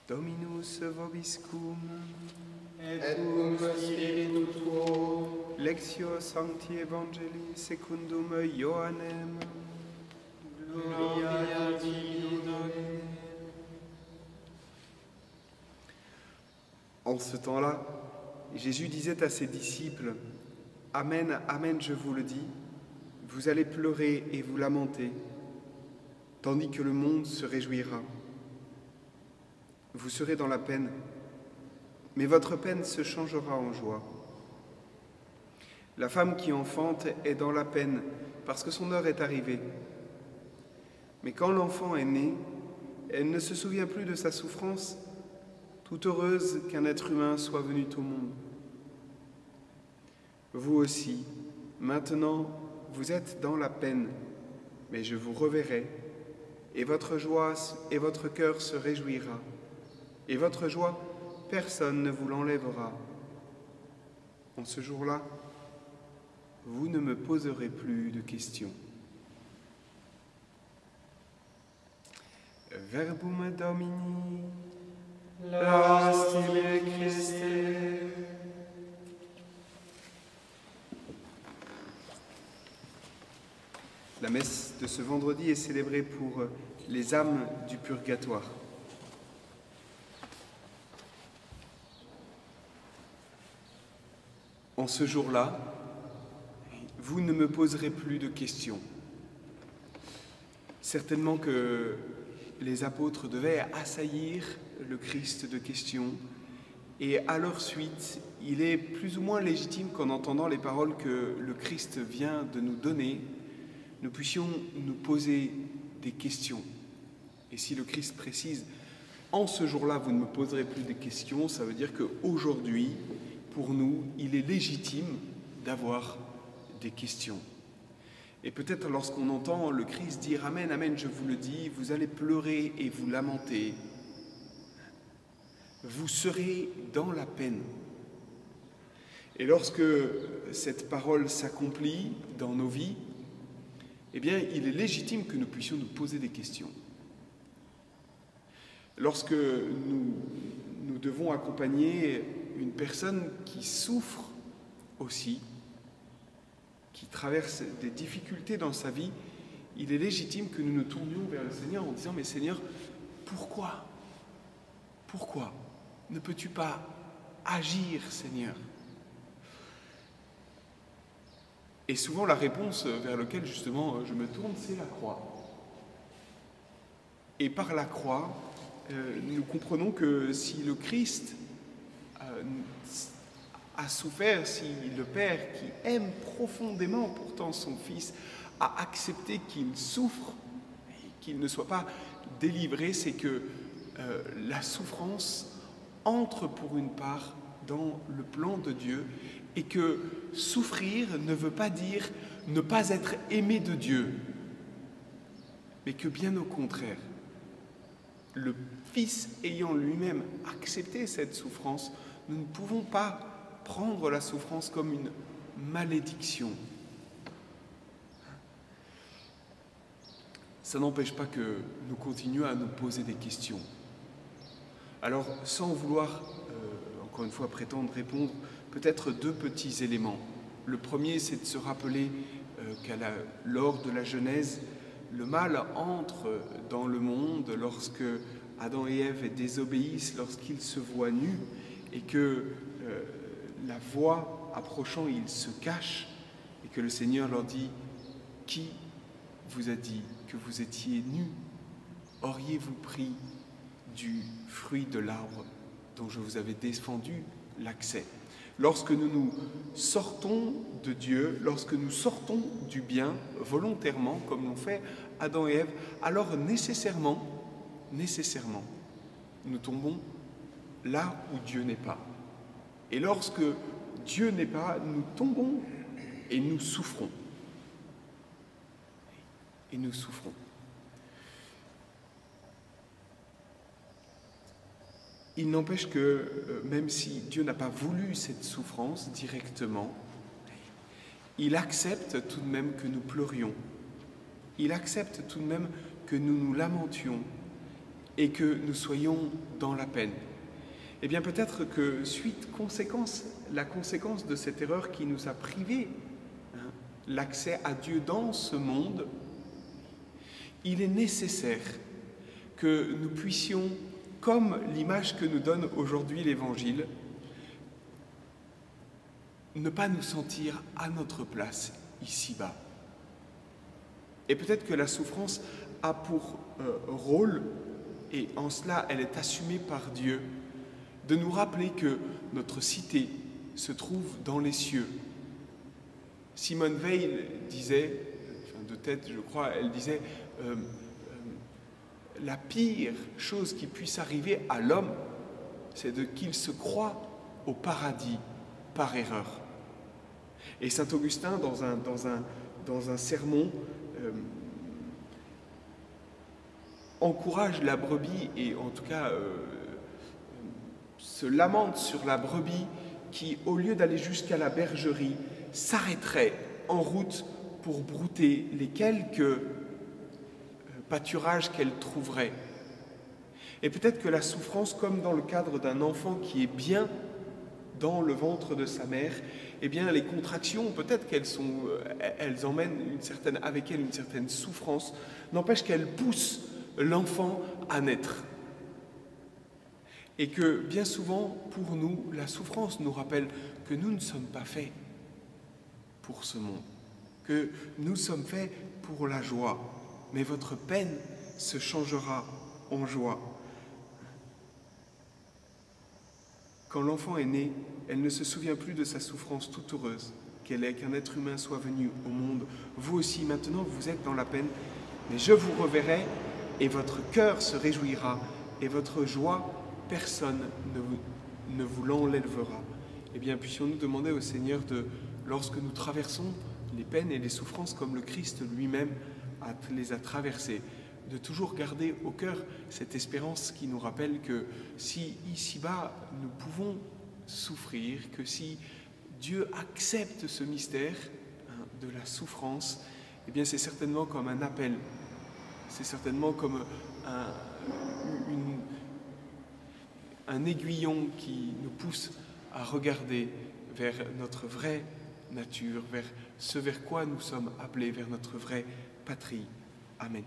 Dominus vobiscum, et cum spiritu tuo, Lectio Sancti Evangelii secundum Ioannem. gloria a Dieu. En ce temps-là, Jésus disait à ses disciples, « Amen, amen, je vous le dis, vous allez pleurer et vous lamenter, tandis que le monde se réjouira. Vous serez dans la peine, mais votre peine se changera en joie. La femme qui enfante est dans la peine parce que son heure est arrivée. Mais quand l'enfant est né, elle ne se souvient plus de sa souffrance, tout heureuse qu'un être humain soit venu au monde. Vous aussi, maintenant, vous êtes dans la peine, mais je vous reverrai, et votre joie et votre cœur se réjouira, et votre joie, personne ne vous l'enlèvera. En ce jour-là, vous ne me poserez plus de questions. Verbum Domini. Laudetur Christe. La messe de ce vendredi est célébrée pour les âmes du purgatoire. En ce jour-là, vous ne me poserez plus de questions. Certainement que les apôtres devaient assaillir le Christ de questions, et à leur suite, il est plus ou moins légitime qu'en entendant les paroles que le Christ vient de nous donner, nous puissions nous poser des questions. Et si le Christ précise « En ce jour-là, vous ne me poserez plus de questions », ça veut dire qu'aujourd'hui, pour nous, il est légitime d'avoir des questions. Et peut-être lorsqu'on entend le Christ dire « Amen, amen, je vous le dis, vous allez pleurer et vous lamenter. Vous serez dans la peine. » Et lorsque cette parole s'accomplit dans nos vies, eh bien, il est légitime que nous puissions nous poser des questions. Lorsque nous devons accompagner une personne qui souffre aussi, qui traverse des difficultés dans sa vie, il est légitime que nous nous tournions vers le Seigneur en disant « Mais Seigneur, pourquoi? Pourquoi ne peux-tu pas agir, Seigneur ?» Et souvent, la réponse vers laquelle, justement, je me tourne, c'est la croix. Et par la croix, nous comprenons que si le Christ a souffert, si le Père, qui aime profondément pourtant son Fils, a accepté qu'il souffre et qu'il ne soit pas délivré, c'est que la souffrance entre pour une part dans le plan de Dieu, et que souffrir ne veut pas dire ne pas être aimé de Dieu, mais que bien au contraire, le Fils ayant lui-même accepté cette souffrance, nous ne pouvons pas prendre la souffrance comme une malédiction. Ça n'empêche pas que nous continuions à nous poser des questions. Alors, sans vouloir, encore une fois, prétendre répondre, peut-être deux petits éléments. Le premier, c'est de se rappeler lors de la Genèse, le mal entre dans le monde lorsque Adam et Ève désobéissent, lorsqu'ils se voient nus, et que la voix approchant, ils se cachent, et que le Seigneur leur dit « Qui vous a dit que vous étiez nus? Auriez-vous pris du fruit de l'arbre dont je vous avais défendu l'accès ?» Lorsque nous nous sortons de Dieu, lorsque nous sortons du bien volontairement, comme l'ont fait Adam et Ève, alors nécessairement, nous tombons là où Dieu n'est pas. Et lorsque Dieu n'est pas, nous tombons et nous souffrons. Et nous souffrons. Il n'empêche que, même si Dieu n'a pas voulu cette souffrance directement, il accepte tout de même que nous pleurions. Il accepte tout de même que nous nous lamentions. et que nous soyons dans la peine. Eh bien peut-être que la conséquence de cette erreur qui nous a privé l'accès à Dieu dans ce monde, il est nécessaire que nous puissions, comme l'image que nous donne aujourd'hui l'Évangile, ne pas nous sentir à notre place ici-bas. Et peut-être que la souffrance a pour rôle, et en cela elle est assumée par Dieu, de nous rappeler que notre cité se trouve dans les cieux. Simone Weil disait, de tête je crois, elle disait la pire chose qui puisse arriver à l'homme, c'est qu'il se croie au paradis par erreur. Et saint Augustin, dans un sermon, encourage la brebis, et en tout cas se lamente sur la brebis qui, au lieu d'aller jusqu'à la bergerie, s'arrêterait en route pour brouter les quelques pâturages qu'elle trouverait. Et peut-être que la souffrance, comme dans le cadre d'un enfant qui est bien dans le ventre de sa mère, eh bien les contractions, peut-être elles emmènent avec elles une certaine souffrance, n'empêche qu'elles poussent l'enfant à naître. Et que bien souvent, pour nous, la souffrance nous rappelle que nous ne sommes pas faits pour ce monde, que nous sommes faits pour la joie, mais votre peine se changera en joie. Quand l'enfant est né, elle ne se souvient plus de sa souffrance toute heureuse qu'elle est qu'un être humain soit venu au monde. Vous aussi, maintenant, vous êtes dans la peine, mais je vous reverrai et votre cœur se réjouira et votre joie, personne ne vous l'enlèvera. Eh bien, puissions-nous demander au Seigneur lorsque nous traversons les peines et les souffrances comme le Christ lui-même les a traversées, de toujours garder au cœur cette espérance qui nous rappelle que si ici-bas nous pouvons souffrir, que si Dieu accepte ce mystère de la souffrance, eh bien c'est certainement comme un appel, c'est certainement comme un aiguillon qui nous pousse à regarder vers notre vraie nature, vers ce vers quoi nous sommes appelés, vers notre vraie patrie. Amen.